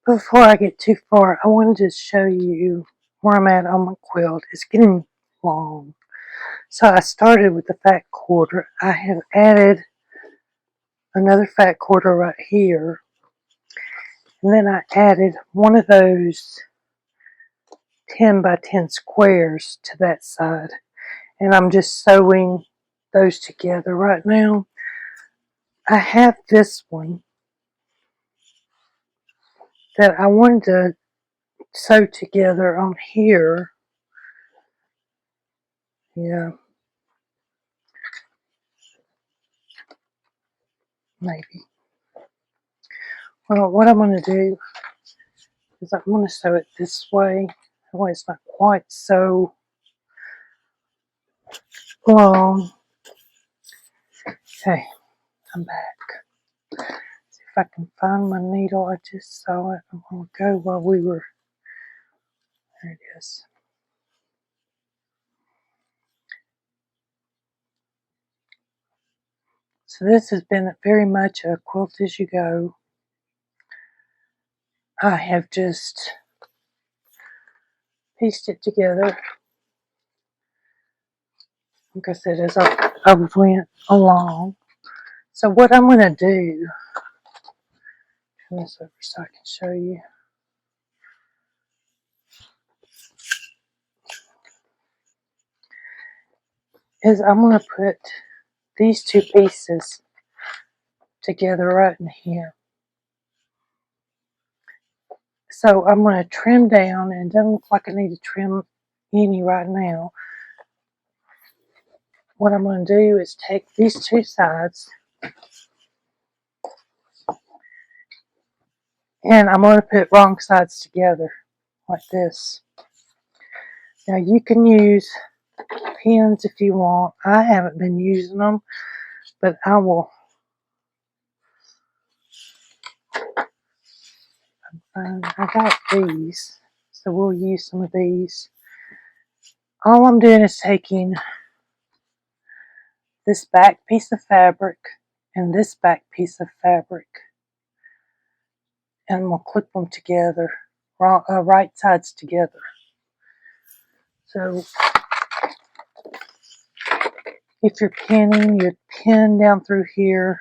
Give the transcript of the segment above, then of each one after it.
Before I get too far, I wanted to show you where I'm at on my quilt. It's getting long. So I started with the fat quarter. I have added another fat quarter right here. And then I added one of those 10 by 10 squares to that side. And I'm just sewing those together right now. I have this one that I wanted to sew together on here. Yeah, maybe. Well, what I'm going to do is I'm going to sew it this way. That way it's not quite so long. Okay, I'm back. See if I can find my needle. I just saw it a while ago while we were, there it is. So this has been very much a quilt-as-you-go. I have just pieced it together, like I said, as I went along. So what I'm going to do, turn this over so I can show you, is I'm going to put these two pieces together right in here. So I'm going to trim down, and it doesn't look like I need to trim any right now. What I'm going to do is take these two sides, and I'm going to put wrong sides together like this. Now you can use pins if you want. I haven't been using them, but I will. I got these, so we'll use some of these. All I'm doing is taking this back piece of fabric and this back piece of fabric, and we'll clip them together, right sides together. So if you're pinning, you pin down through here.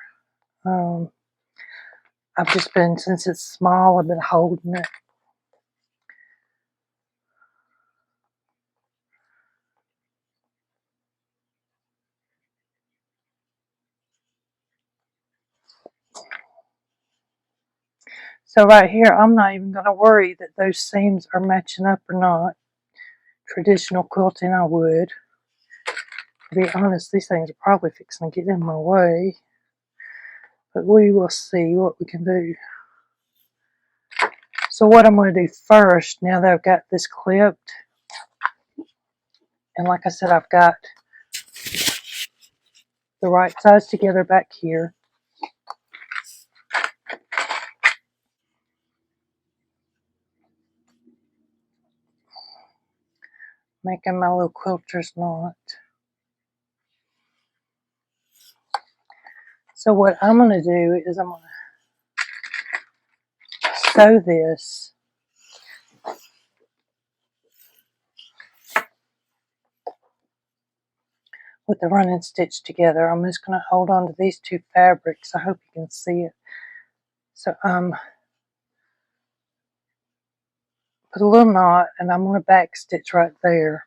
I've just been, since it's small, I've been holding it. So right here, I'm not even going to worry that those seams are matching up or not. Traditional quilting, I would. To be honest, these things are probably fixing to get in my way. But we will see what we can do. So what I'm going to do first, now that I've got this clipped, and like I said, I've got the right sides together back here. Making my little quilter's knot. So what I'm going to do is I'm going to sew this with the running stitch together. I'm just going to hold on to these two fabrics. I hope you can see it. So put a little knot, and I'm going to back stitch right there.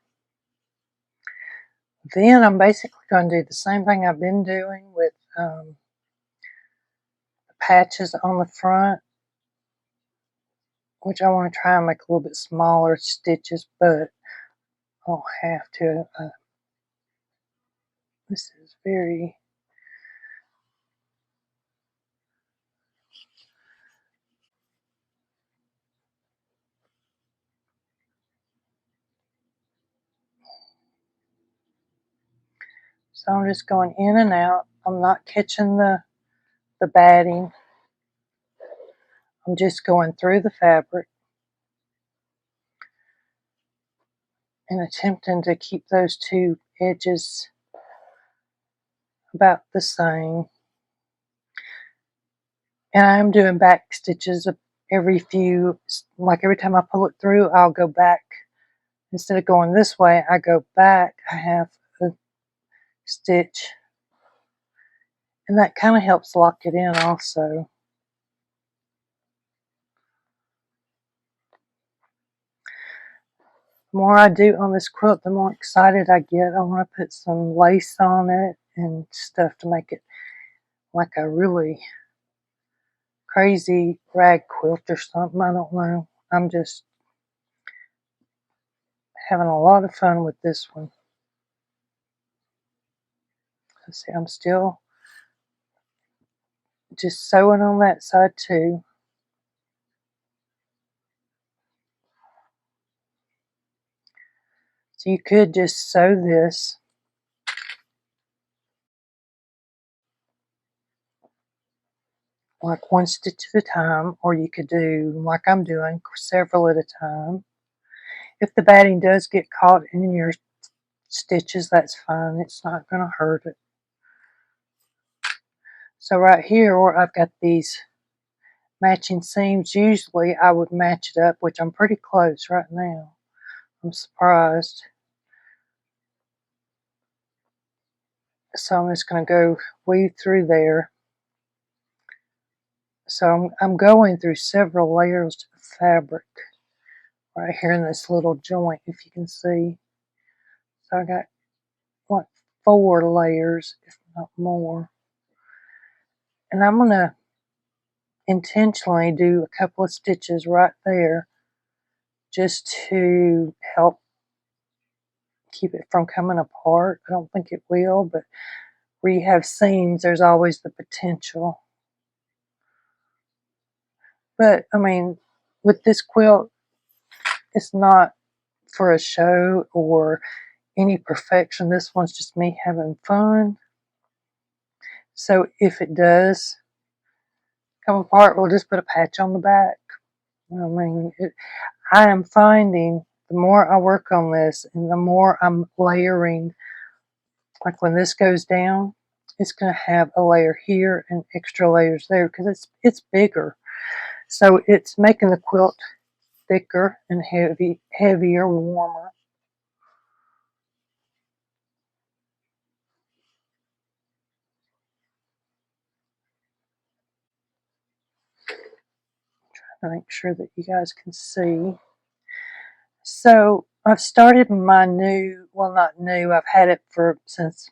Then I'm basically going to do the same thing I've been doing with the patches on the front, which I want to try and make a little bit smaller stitches, but I'll have to. This is very... So I'm just going in and out. I'm not catching the batting. I'm just going through the fabric and attempting to keep those two edges about the same. And I'm doing back stitches every time I pull it through, I'll go back. Instead of going this way, I go back. I have a stitch, and that kind of helps lock it in also. The more I do on this quilt, the more excited I get. I want to put some lace on it and stuff to make it like a really crazy rag quilt or something. I don't know. I'm just having a lot of fun with this one. Let's see, I'm still just sewing on that side too. So you could just sew this like one stitch at a time, or you could do like I'm doing, several at a time. If the batting does get caught in your stitches, that's fine. It's not going to hurt it. So right here where I've got these matching seams, usually I would match it up, which I'm pretty close right now. I'm surprised. So I'm just going to go weave through there. So I'm going through several layers of fabric right here in this little joint, if you can see. So I got like 4 layers, if not more. And I'm going to intentionally do a couple of stitches right there just to help keep it from coming apart. I don't think it will, but where you have seams, there's always the potential. But I mean, with this quilt, it's not for a show or any perfection. This one's just me having fun. So if it does come apart, we'll just put a patch on the back. I mean, I am finding the more I work on this and the more I'm layering, like when this goes down, it's going to have a layer here and extra layers there because it's bigger. So it's making the quilt thicker and heavier, warmer. To make sure that you guys can see. So I've started my new, well, not new, I've had it since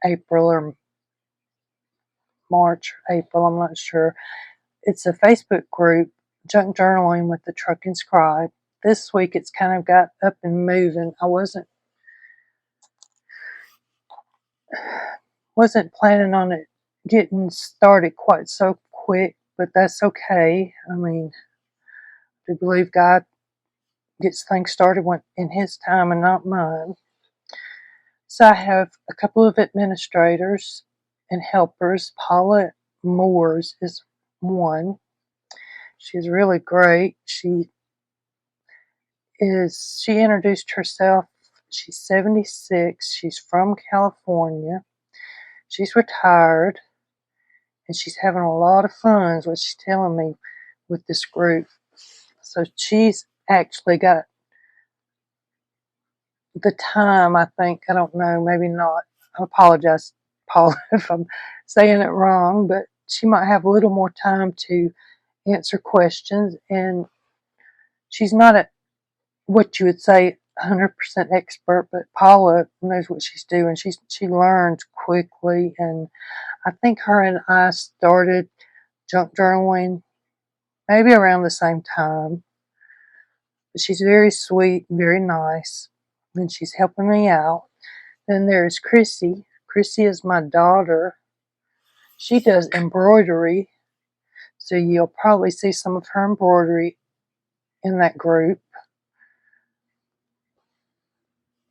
April or March or April, I'm not sure. It's a Facebook group, Junk Journaling with the Trucking Scribe. This week it's kind of got up and moving. I wasn't planning on it getting started quite so quick, but that's okay. I mean, I do believe God gets things started in His time and not mine. So I have a couple of administrators and helpers. Paula Moores is one. She's really great. She introduced herself. She's 76. She's from California. She's retired and she's having a lot of fun, is what she's telling me, with this group. So she's actually got the time, I think. I don't know, maybe not. I apologize, Paula, if I'm saying it wrong, but she might have a little more time to answer questions. And she's not what you would say 100% expert, but Paula knows what she's doing. She learns quickly, and I think her and I started junk journaling maybe around the same time. But she's very sweet, very nice, and she's helping me out. Then there's Chrissy. Chrissy is my daughter. She does embroidery, so you'll probably see some of her embroidery in that group.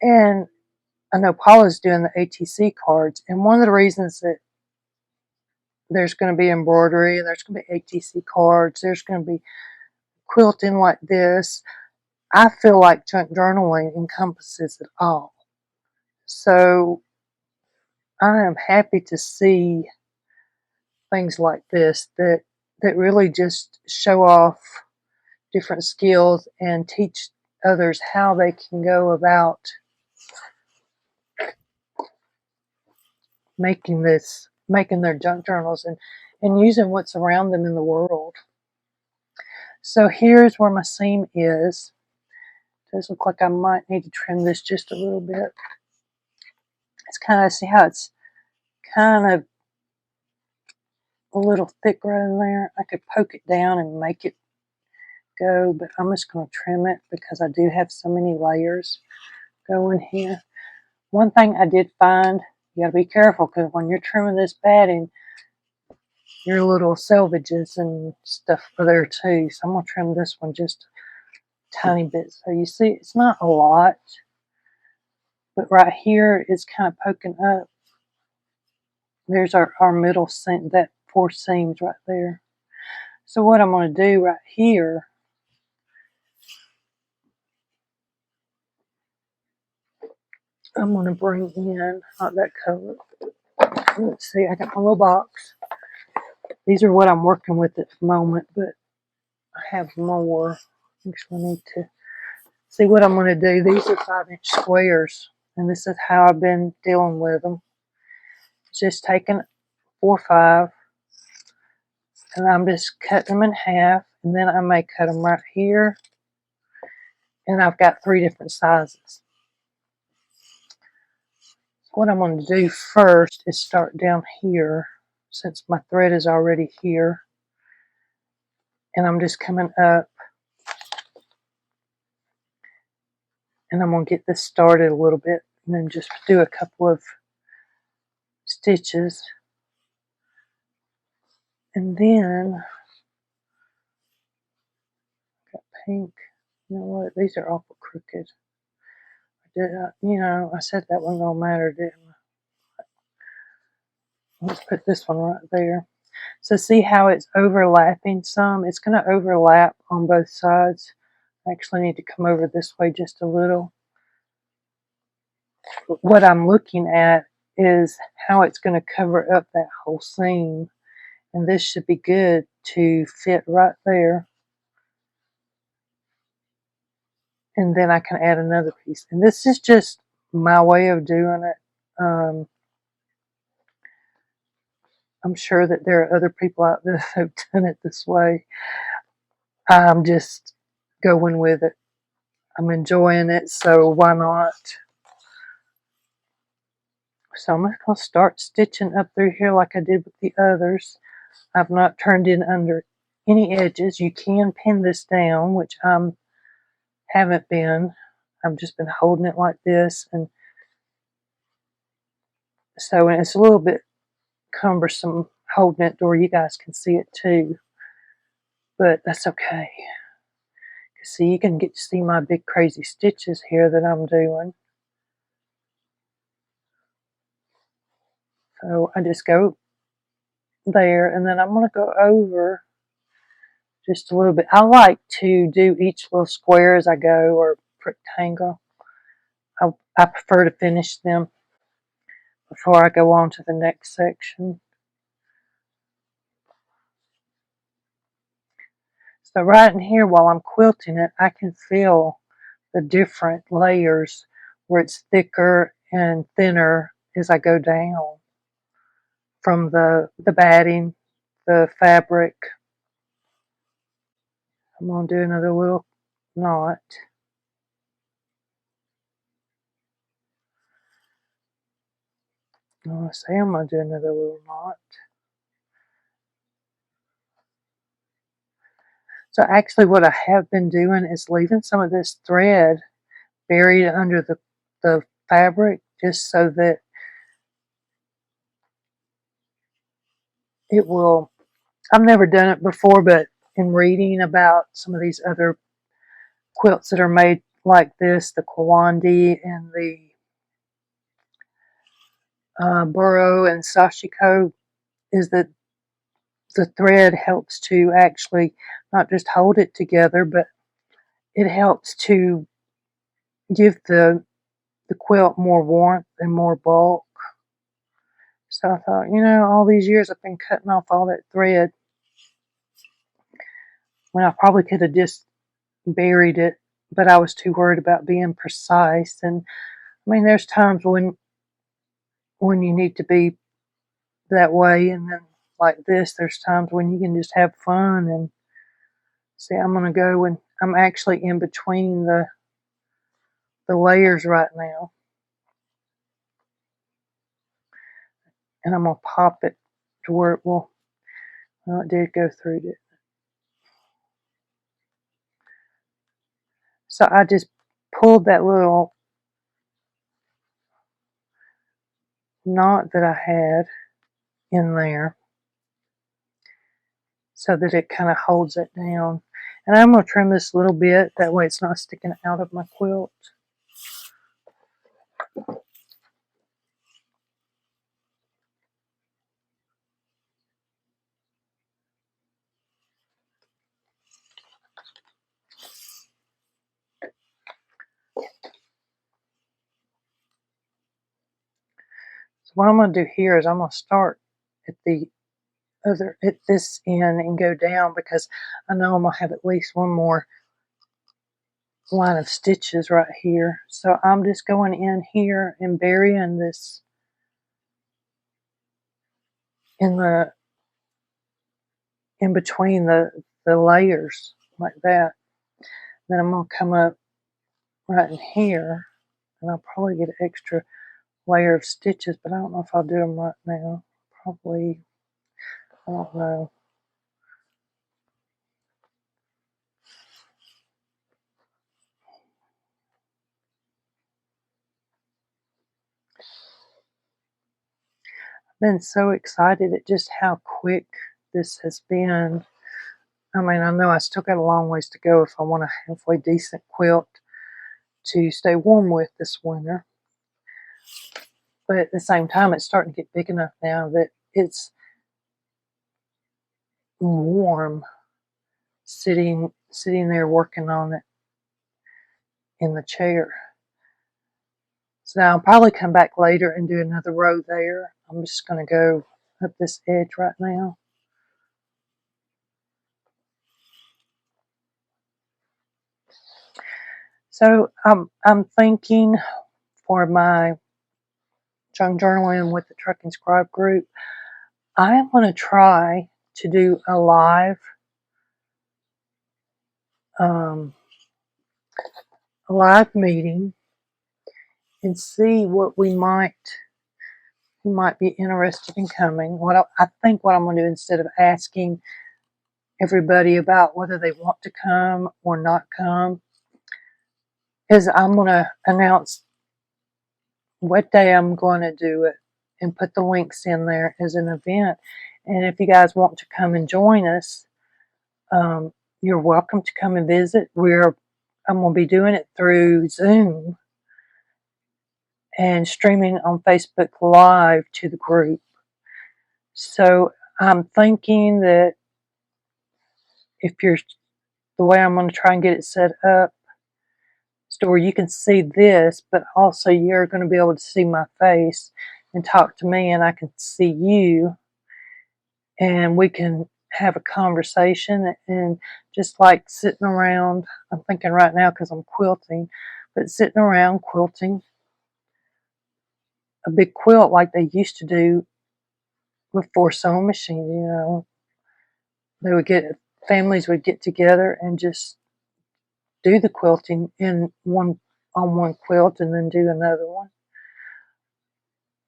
And I know Paula's doing the ATC cards, and one of the reasons that there's going to be embroidery, there's going to be ATC cards, there's going to be quilting like this, I feel like junk journaling encompasses it all. So I am happy to see things like this that that really just show off different skills and teach others how they can go about making their junk journals and using what's around them in the world. So here's where my seam is. It does look like I might need to trim this just a little bit. It's kind of, see how it's kind of a little thick right in there. I could poke it down and make it go, but I'm just going to trim it because I do have so many layers going here. One thing I did find, you got to be careful because when you're trimming this batting, your little selvages and stuff are there too. So I'm going to trim this one just a tiny bit. So you see, it's not a lot, but right here it's kind of poking up. There's our middle seam, that 4 seams right there. So what I'm going to do right here, I'm going to bring in, not that color. Let's see, I got my little box. These are what I'm working with at the moment, but I have more. Actually, I need to see what I'm going to do. These are 5-inch squares, and this is how I've been dealing with them. Just taking 4-5, and I'm just cutting them in half, and then I may cut them right here, and I've got 3 different sizes. What I'm going to do first is start down here, since my thread is already here, and I'm just coming up, and I'm going to get this started a little bit, and then just do a couple of stitches, and then got pink. You know what? These are awful crooked. I said that one don't matter, didn't I? Let's put this one right there. So see how it's overlapping some? It's going to overlap on both sides. I actually need to come over this way just a little. But what I'm looking at is how it's going to cover up that whole seam. And this should be good to fit right there. And then I can add another piece. And this is just my way of doing it. I'm sure that there are other people out there that have done it this way. I'm just going with it. I'm enjoying it, so why not? So I'm just going to start stitching up through here like I did with the others. I've not turned in under any edges. You can pin this down, which I haven't been. I've just been holding it like this, and so it's a little bit cumbersome holding it to where you guys can see it too, but that's okay. See, you can get to see my big crazy stitches here that I'm doing. So I just go there, and then I'm going to go over just a little bit. I like to do each little square as I go, or rectangle. I prefer to finish them before I go on to the next section. So right in here, while I'm quilting it, I can feel the different layers where it's thicker and thinner as I go down from the batting, the fabric. I'm going to do another little knot. I'm going to do another little knot. So actually what I have been doing is leaving some of this thread buried under the fabric, just so that it will, I've never done it before, but in reading about some of these other quilts that are made like this, the Kawandi and the Burrow and Sashiko, is that the thread helps to actually not just hold it together, but it helps to give the quilt more warmth and more bulk. So I thought, all these years I've been cutting off all that thread. when I probably could have just buried it, but I was too worried about being precise. And I mean, there's times when you need to be that way, and then like this, there's times when you can just have fun. And see, I'm gonna go, and I'm actually in between the layers right now, and I'm gonna pop it to where it will. Well, it did go through it. So I just pulled that little knot that I had in there so that it kind of holds it down. And I'm going to trim this a little bit, that way it's not sticking out of my quilt. So what I'm going to do here is I'm going to start at this end and go down, because I know I'm going to have at least one more line of stitches right here. So I'm just going in here and burying this in between the layers like that. Then I'm going to come up right in here, and I'll probably get an extra layer of stitches, but I don't know if I'll do them right now. Probably, I don't know. I've been so excited at just how quick this has been. I mean, I know I still got a long ways to go if I want a halfway decent quilt to stay warm with this winter. But at the same time, it's starting to get big enough now that it's warm sitting there working on it in the chair. So now I'll probably come back later and do another row there. I'm just going to go up this edge right now. So I'm thinking for my junk journaling with the Trucking Scribe group, I am going to try to do a live meeting and see what who might be interested in coming. I think what I'm going to do, instead of asking everybody about whether they want to come or not come, is I'm going to announce what day I'm going to do it and put the links in there as an event. And if you guys want to come and join us, you're welcome to come and visit. I'm going to be doing it through Zoom and streaming on Facebook Live to the group. So I'm thinking that the way I'm going to try and get it set up, so where you can see this, but also you're going to be able to see my face and talk to me, and I can see you, and we can have a conversation, and just like sitting around, I'm thinking right now because I'm quilting, but sitting around quilting a big quilt like they used to do before sewing machine. Families would get together and just do the quilting on one quilt and then do another one.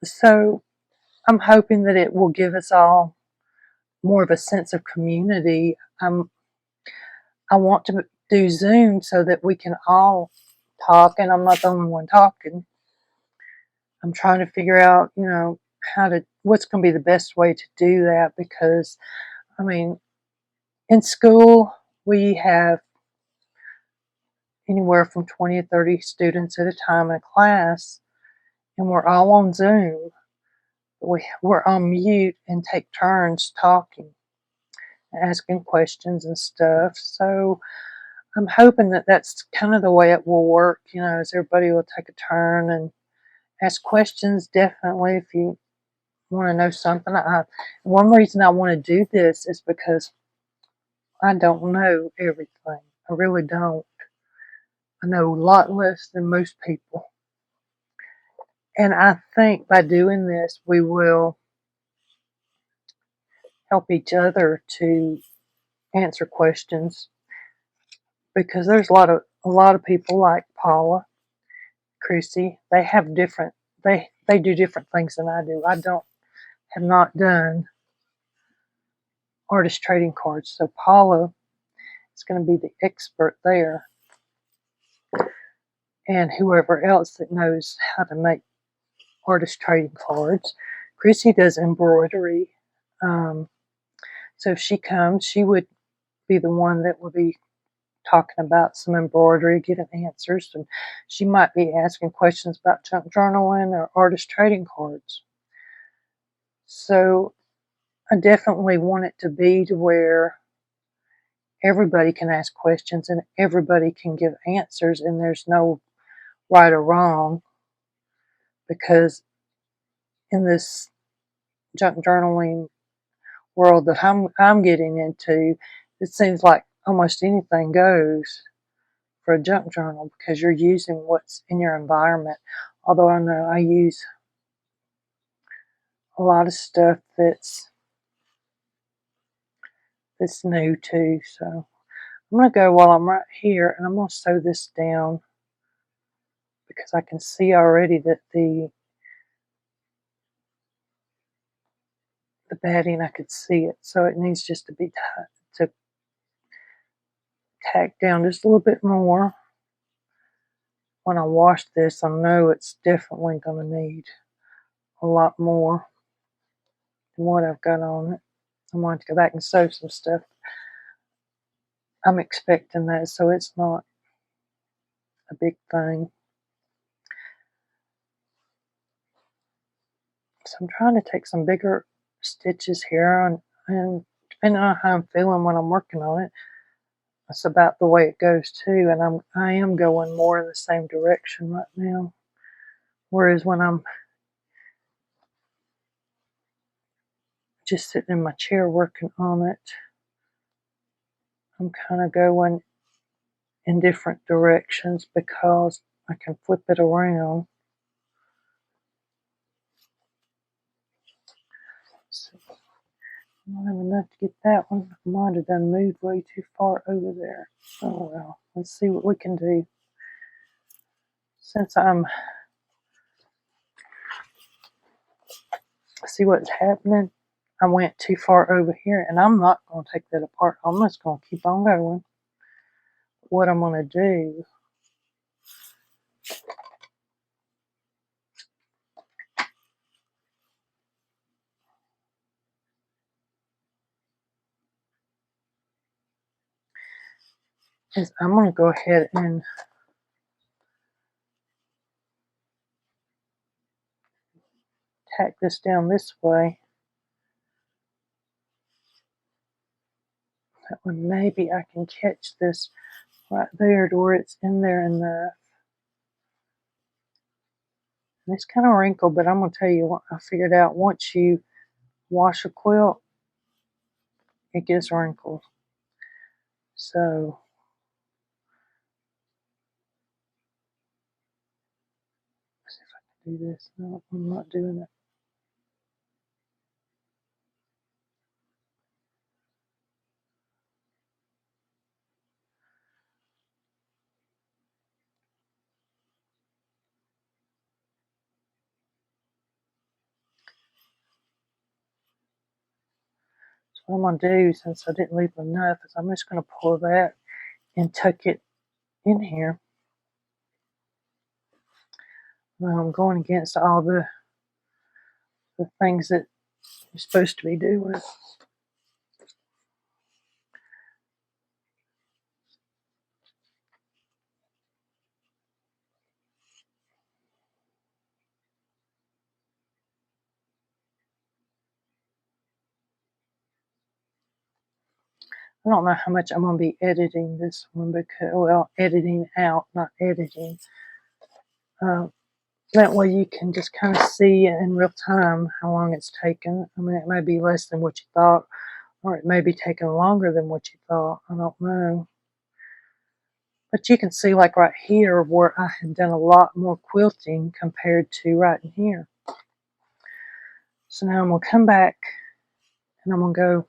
So I'm hoping that it will give us all more of a sense of community. I want to do Zoom so that we can all talk, and I'm not the only one talking. I'm trying to figure out, what's going to be the best way to do that, because, I mean, in school, we have anywhere from 20 to 30 students at a time in a class, and we're all on Zoom. We're on mute and take turns talking, asking questions and stuff. So I'm hoping that that's kind of the way it will work, is everybody will take a turn and ask questions. Definitely, if you want to know something. One reason I want to do this is because I don't know everything. I really don't. I know a lot less than most people. And I think by doing this, we will help each other to answer questions, because there's a lot of people like Paula, Chrissy. They have different, they do different things than I do. I have not done artist trading cards. So Paula is going to be the expert there, and whoever else that knows how to make artist trading cards. Chrissy does embroidery. So if she comes, she would be the one that would be talking about some embroidery, getting answers, and she might be asking questions about junk journaling or artist trading cards. So I definitely want it to be to where everybody can ask questions and everybody can give answers, and there's no right or wrong, because in this junk journaling world that I'm getting into, it seems like almost anything goes for a junk journal, because you're using what's in your environment. Although I know I use a lot of stuff that's new too. So I'm going to go while I'm right here, and I'm going to sew this down, because I can see already that the batting, I could see it, so it needs just to be to tack down just a little bit more. When I wash this, I know it's definitely going to need a lot more than what I've got on it. I'm going to go back and sew some stuff. I'm expecting that, so it's not a big thing. So I'm trying to take some bigger stitches here, and depending on how I'm feeling when I'm working on it, that's about the way it goes too. And I am going more in the same direction right now. Whereas when I'm just sitting in my chair working on it, I'm kind of going in different directions, because I can flip it around. So I don't have enough to get that one. I might have done moved way too far over there. Oh well, let's see what we can do. Since see what's happening, I went too far over here, and I'm not going to take that apart. I'm just going to keep on going. What I'm going to do is I'm going to go ahead and tack this down this way. That way maybe I can catch this right there to where it's in there enough. And it's kind of wrinkled, but I'm going to tell you what I figured out. Once you wash a quilt, it gets wrinkled. So let's see if I can do this. No, I'm not doing it. So what I'm going to do, since I didn't leave enough, is I'm just going to pull that and tuck it in here. Now I'm going against all the things that you're supposed to be doing. I don't know how much I'm going to be editing this one, because, well, editing out, not editing. That way you can just kind of see in real time how long it's taken. I mean, it may be less than what you thought, Or it may be taking longer than what you thought. I don't know. But you can see like right here where I had done a lot more quilting compared to right in here. So now I'm going to come back and I'm going to go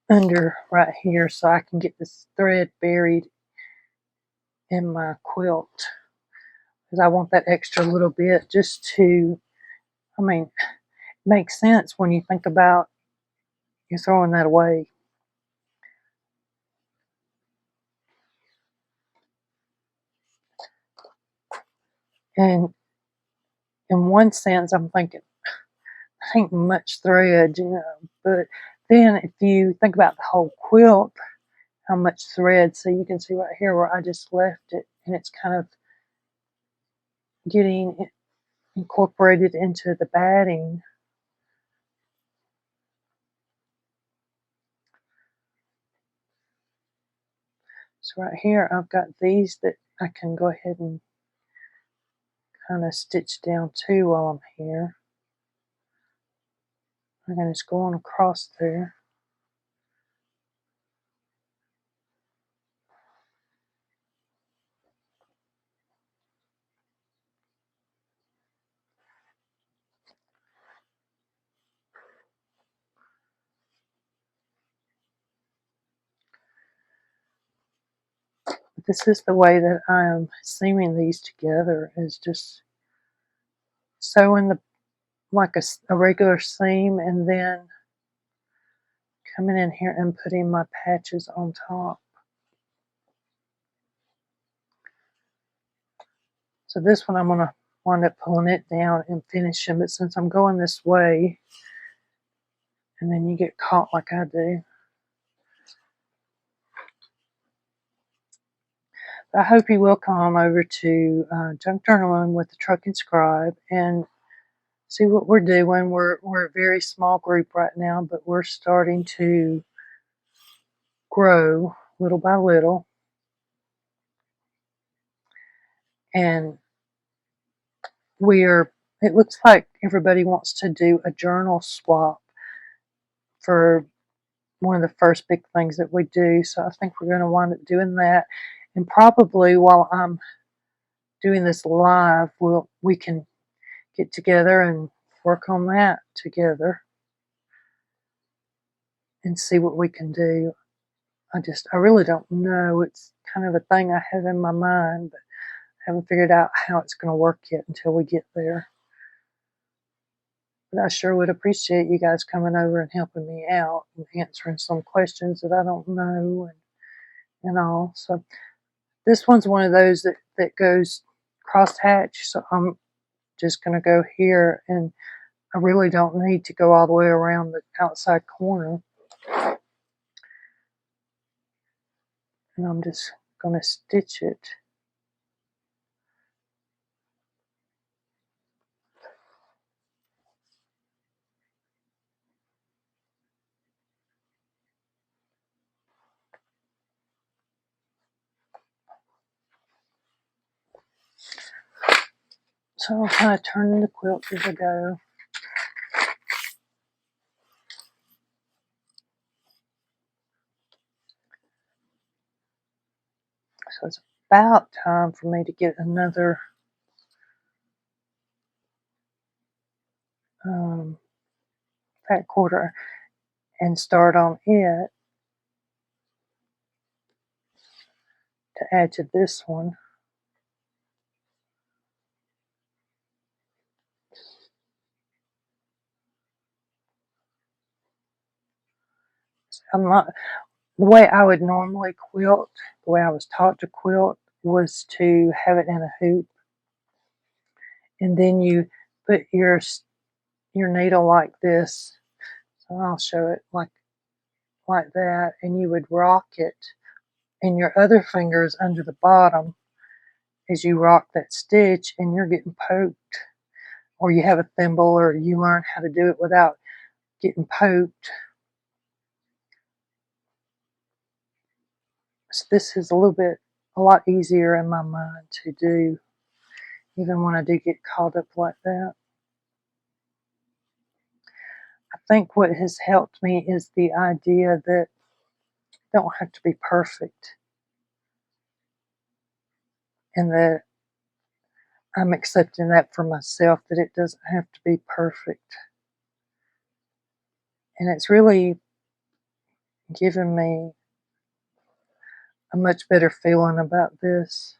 under right here so I can get this thread buried in my quilt. Because I want that extra little bit just to, I mean, it makes sense when you think about you throwing that away. And in one sense, I'm thinking, ain't much thread, you know. But then if you think about the whole quilt, how much thread, so you can see right here where I just left it, and it's kind of getting incorporated into the batting. So right here, I've got these that I can go ahead and kind of stitch down too while I'm here. I'm going to just go on across there. This is the way that I am seaming these together, is just sewing the like a regular seam and then coming in here and putting my patches on top. So this one I'm going to wind up pulling it down and finishing, but since I'm going this way and then you get caught like I do. I hope you will come on over to Junk Journaling with the Truck and Scribe and see what we're doing. We're a very small group right now, but we're starting to grow little by little. And it looks like everybody wants to do a journal swap for one of the first big things that we do. So I think we're going to wind up doing that. And probably while I'm doing this live, we can get together and work on that together and see what we can do. I really don't know. It's kind of a thing I have in my mind, but I haven't figured out how it's going to work yet until we get there. But I sure would appreciate you guys coming over and helping me out and answering some questions that I don't know and all. So this one's one of those that goes cross-hatch. So I'm just going to go here, and I really don't need to go all the way around the outside corner. And I'm just going to stitch it. So I'll kind of turn the quilt as I go. So it's about time for me to get another fat quarter and start on it to add to this one. I'm not, the way I would normally quilt, the way I was taught to quilt, was to have it in a hoop, and then you put your needle like this. So I'll show it like that, and you would rock it, and your other fingers under the bottom as you rock that stitch, and you're getting poked, or you have a thimble, or you learn how to do it without getting poked. So this is a lot easier in my mind to do, even when I do get caught up like that. I think what has helped me is the idea that I don't have to be perfect, and that I'm accepting that for myself, that it doesn't have to be perfect. And it's really given me a much better feeling about this.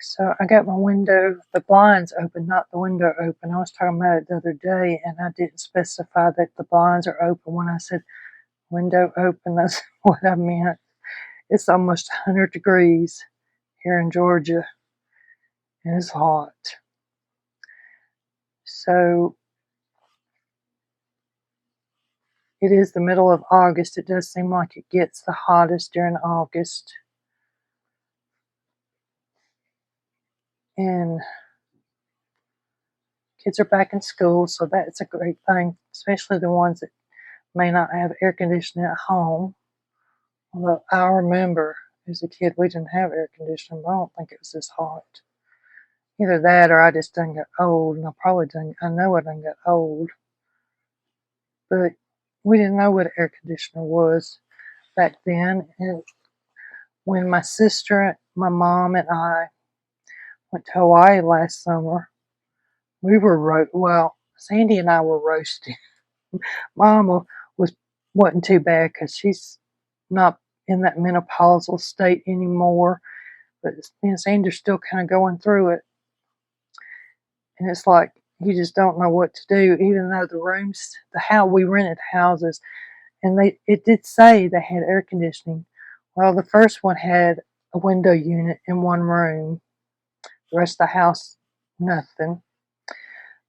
So I got my window, the blinds open, not the window open. I was talking about it the other day, and I didn't specify that the blinds are open. When I said window open, that's what I meant. It's almost 100 degrees here in Georgia, and it's hot. So it is the middle of August. It does seem like it gets the hottest during August. And kids are back in school, so that's a great thing, especially the ones that may not have air conditioning at home. Although I remember as a kid we didn't have air conditioning, but I don't think it was this hot. Either that or I just done got old, and I know I done got old. But we didn't know what an air conditioner was back then. And when my sister, my mom, and I went to Hawaii last summer, we were Sandy and I were roasting. Mama wasn't too bad because she's not in that menopausal state anymore, but me and Sandy's still kind of going through it, and it's like you just don't know what to do. Even though we rented houses, and it did say they had air conditioning. Well, the first one had a window unit in one room. The rest of the house, nothing.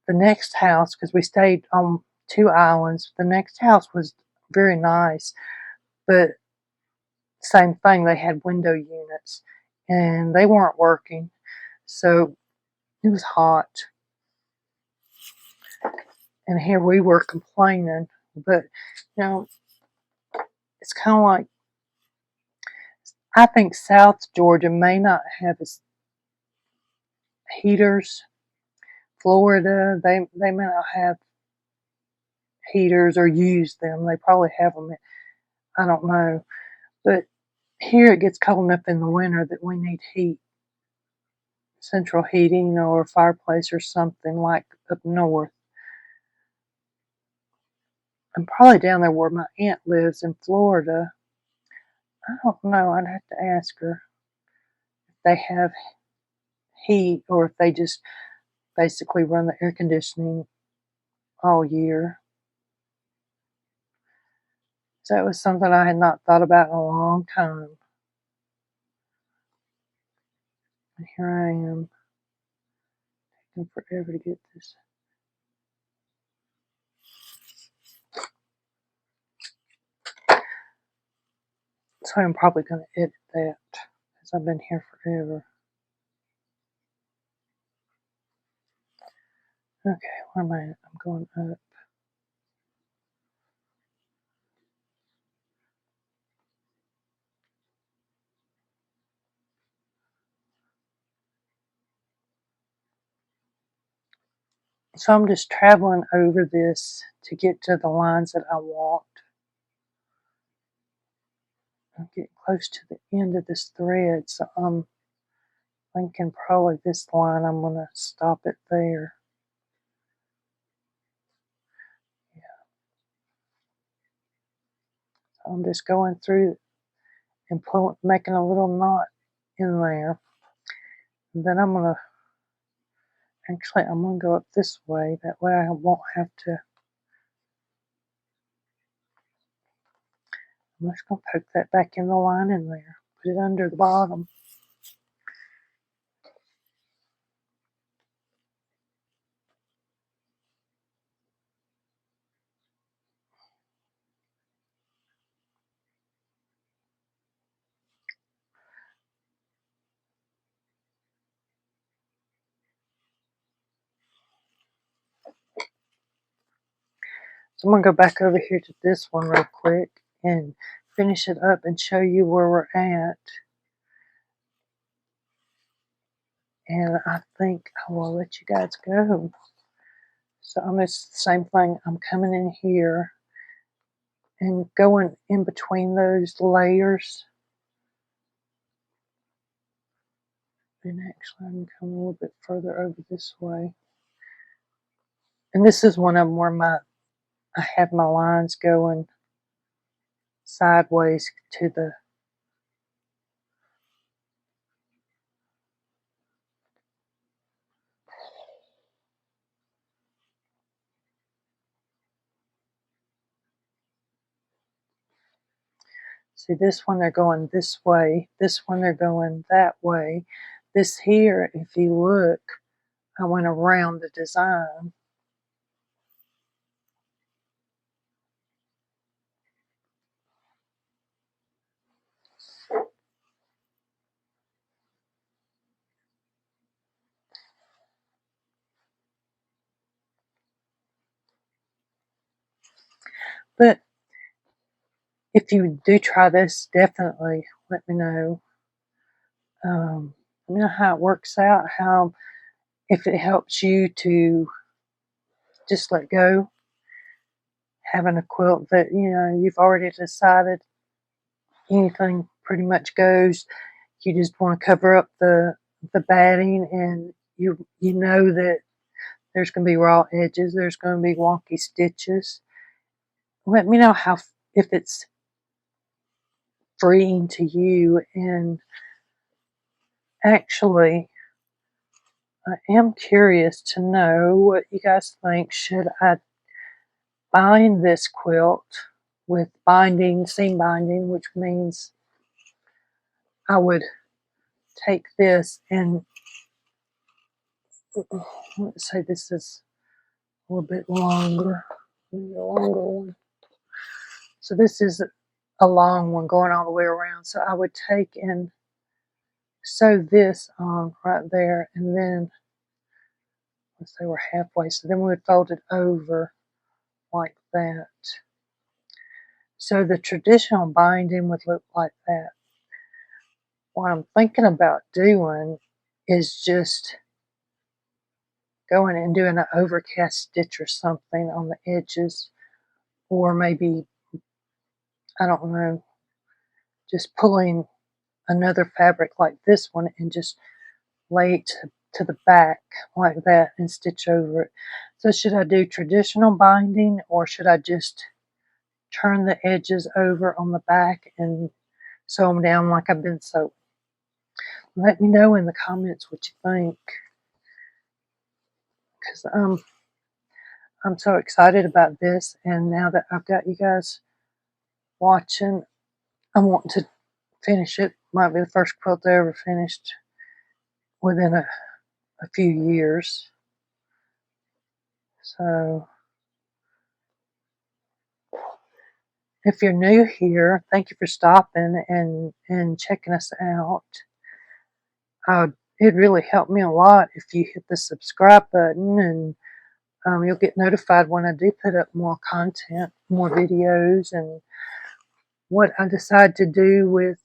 The next house, because we stayed on 2 islands, the next house was very nice, but same thing, they had window units and they weren't working. So it was hot. And here we were complaining. But, you know, it's kind of like, I think South Georgia may not have as heaters. Florida, they may not have heaters or use them. They probably have them. I don't know. But here it gets cold enough in the winter that we need heat, central heating or fireplace or something like up north. And probably down there where my aunt lives in Florida. I don't know. I'd have to ask her if they have heat or if they just basically run the air conditioning all year. So that was something I had not thought about in a long time. And here I am, taking forever to get this. So I'm probably going to edit that because I've been here forever. Okay, where am I at? I'm going up. So I'm just traveling over this to get to the lines that I want. I'm getting close to the end of this thread, so I'm thinking probably this line I'm going to stop it there. Yeah. So I'm just going through and making a little knot in there. And then I'm going to go up this way. That way I won't have to. I'm just going to poke that back in the line in there. Put it under the bottom. So I'm going to go back over here to this one real quick and finish it up and show you where we're at. and I think I will let you guys go. So almost the same thing. I'm coming in here and going in between those layers. And actually I'm coming a little bit further over this way. And this is one of them where I have my lines going sideways to the see, this one they're going this way, this one they're going that way. This here, if you look, I went around the design. But if you do try this, definitely let me know. Let me know how it works out, how if it helps you to just let go, having a quilt that you've already decided anything pretty much goes. You just want to cover up the batting, and you know that there's going to be raw edges, there's going to be wonky stitches. Let me know how if it's freeing to you. And actually, I am curious to know what you guys think. Should I bind this quilt with binding, seam binding, which means I would take this and let's say this is a little bit longer, maybe a longer one. So this is a long one going all the way around. So I would take and sew this on right there, and then let's say we're halfway. So then we would fold it over like that. So the traditional binding would look like that. What I'm thinking about doing is just going and doing an overcast stitch or something on the edges, or maybe, I don't know, just pulling another fabric like this one and just lay it to the back like that and stitch over it. So should I do traditional binding, or should I just turn the edges over on the back and sew them down like I've been sewing? Let me know in the comments what you think, because I'm so excited about this. And now that I've got you guys watching, I want to finish it. Might be the first quilt I ever finished within a few years. So if you're new here, thank you for stopping and checking us out. It'd really help me a lot if you hit the subscribe button, and you'll get notified when I do put up more content, more videos, and what I decide to do with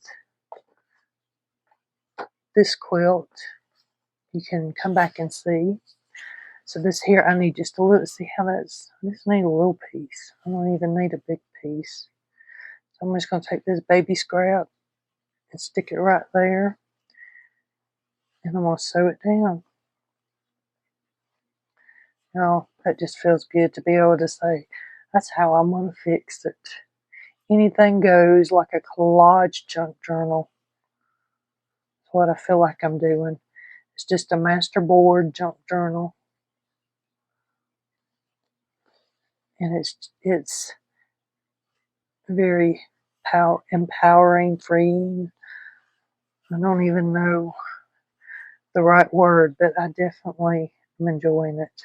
this quilt. You can come back and see. So this here, I need just a little, see how that's, I just need a little piece. I don't even need a big piece. So I'm just going to take this baby scrap and stick it right there. And I'm going to sew it down. Now, that just feels good to be able to say, that's how I'm going to fix it. Anything goes, like a collage junk journal. That's what I feel like I'm doing. It's just a masterboard junk journal. And it's very empowering, freeing. I don't even know the right word, but I definitely am enjoying it.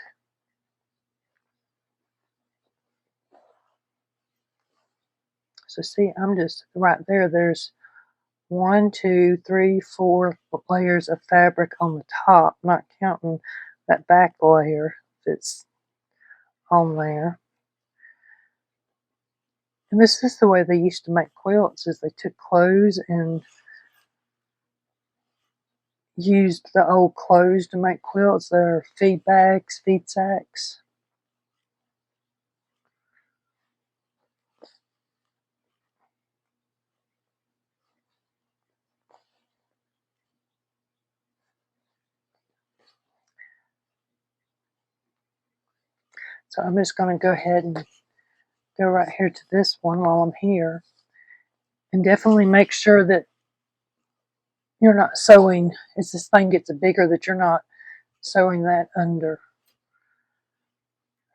So see, I'm just right there. There's 1, 2, 3, 4 layers of fabric on the top, not counting that back layer that's on there. And this is the way they used to make quilts, is they took clothes and used the old clothes to make quilts. They're feed bags, feed sacks. So I'm just going to go ahead and go right here to this one while I'm here. And definitely make sure that you're not sewing, as this thing gets bigger, that you're not sewing that under.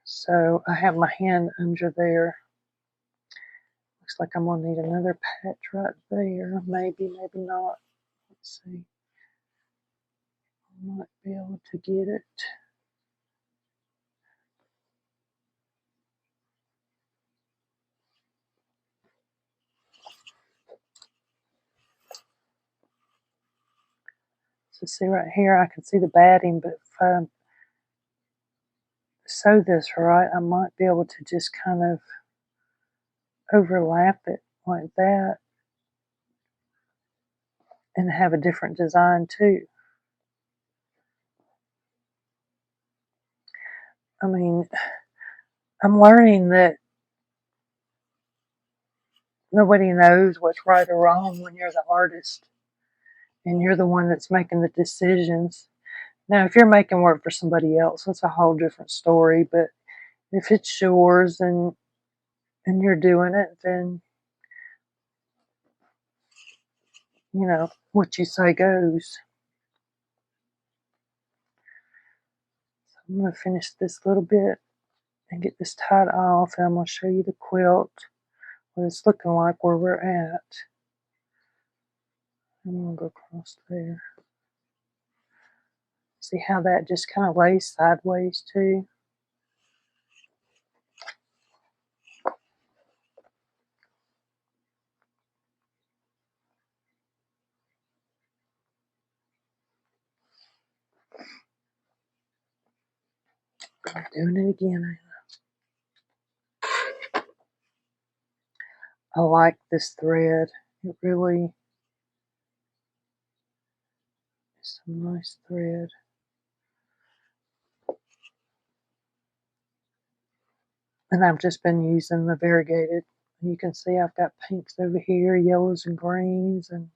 So I have my hand under there. Looks like I'm going to need another patch right there. Maybe, maybe not. Let's see. I might be able to get it. So see right here, I can see the batting, but if I sew this right, I might be able to just kind of overlap it like that and have a different design too. I mean, I'm learning that nobody knows what's right or wrong when you're the artist and you're the one that's making the decisions. Now, if you're making work for somebody else, that's a whole different story. But if it's yours and you're doing it, then you know what you say goes. So I'm going to finish this little bit and get this tied off, and I'm going to show you the quilt, what it's looking like where we're at. I'm going to go across there. See how that just kind of lays sideways too? I'm doing it again. I like this thread. It really is some nice thread. And I've just been using the variegated. You can see I've got pinks over here, yellows and greens and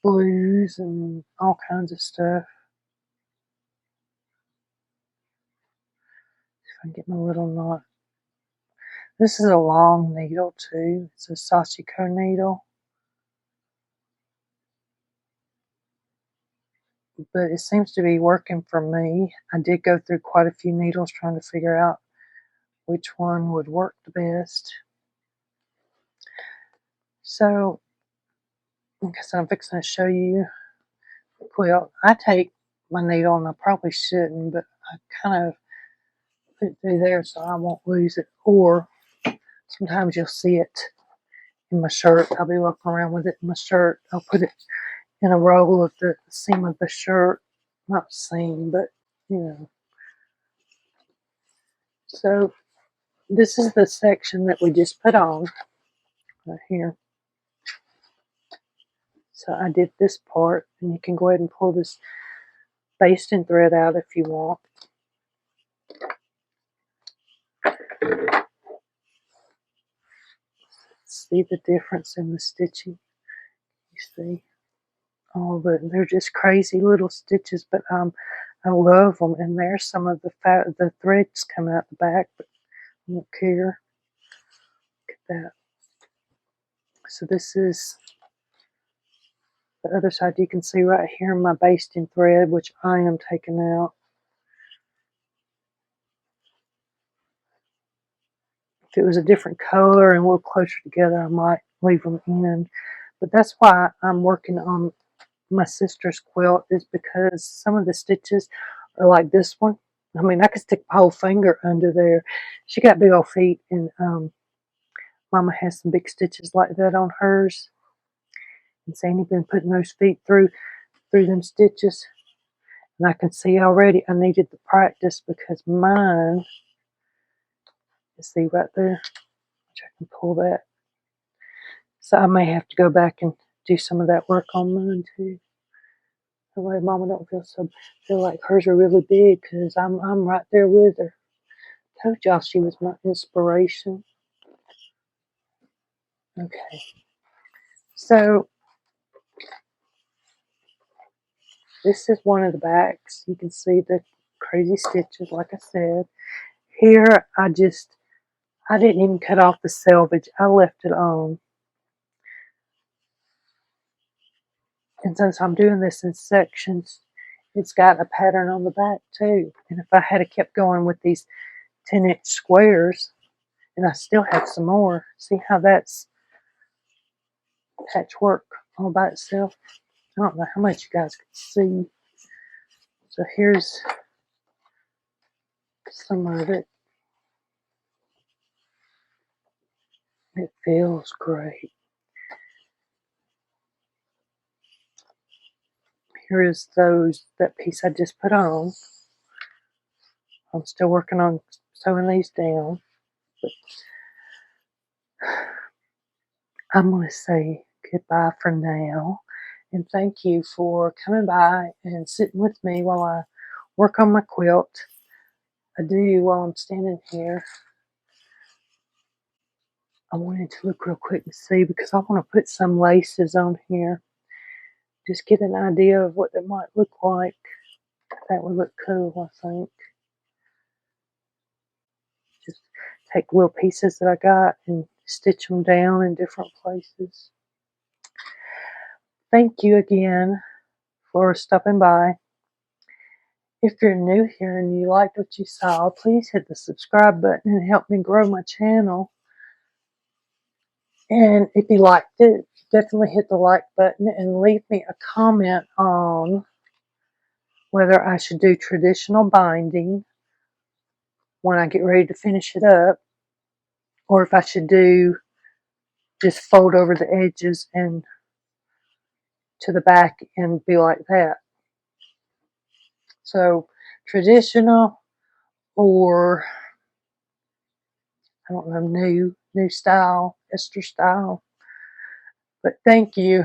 blues and all kinds of stuff. If I can get my little knot. This is a long needle too. It's a Sashiko needle. But it seems to be working for me. I did go through quite a few needles trying to figure out which one would work the best. So, like I said, I'm fixing to show you the quilt. I take my needle, and I probably shouldn't, but I kind of put it through there so I won't lose it. Or sometimes you'll see it in my shirt. I'll be walking around with it in my shirt. I'll put it in a roll of the seam of the shirt. Not seam, but you know. So this is the section that we just put on right here. So I did this part, and you can go ahead and pull this basting thread out if you want. See the difference in the stitching? You see? Oh, they're just crazy little stitches, but I love them. And there's some of the threads come out the back, but I don't care. Look at that. So this is the other side. You can see right here my basting thread, which I am taking out. If it was a different color and a little closer together, I might leave them in. But that's why I'm working on my sister's quilt, is because some of the stitches are like this one. I mean, I could stick my whole finger under there. She got big old feet, and Mama has some big stitches like that on hers. And Sandy been putting those feet through them stitches. And I can see already I needed the practice because mine, you see right there, which I can pull that. So I may have to go back and do some of that work on mine too. That way Mama don't feel like hers are really big, because I'm right there with her. Told y'all she was my inspiration. Okay, so this is one of the backs. You can see the crazy stitches, like I said. Here, I didn't even cut off the selvage. I left it on. And since I'm doing this in sections, it's got a pattern on the back too. And if I had kept going with these 10-inch squares, and I still have some more, see how that's patchwork all by itself? I don't know how much you guys can see. So here's some of it. It feels great. Here is that piece I just put on. I'm still working on sewing these down. But I'm going to say goodbye for now. And thank you for coming by and sitting with me while I work on my quilt. I do while I'm standing here. I wanted to look real quick and see, because I want to put some laces on here. Just get an idea of what they might look like. That would look cool, I think. Just take little pieces that I got and stitch them down in different places. Thank you again for stopping by. If you're new here and you liked what you saw, please hit the subscribe button and help me grow my channel. And if you liked it, definitely hit the like button and leave me a comment on whether I should do traditional binding when I get ready to finish it up, or if I should do just fold over the edges and to the back and be like that. So traditional, or I don't know, new style, Esther style. But thank you.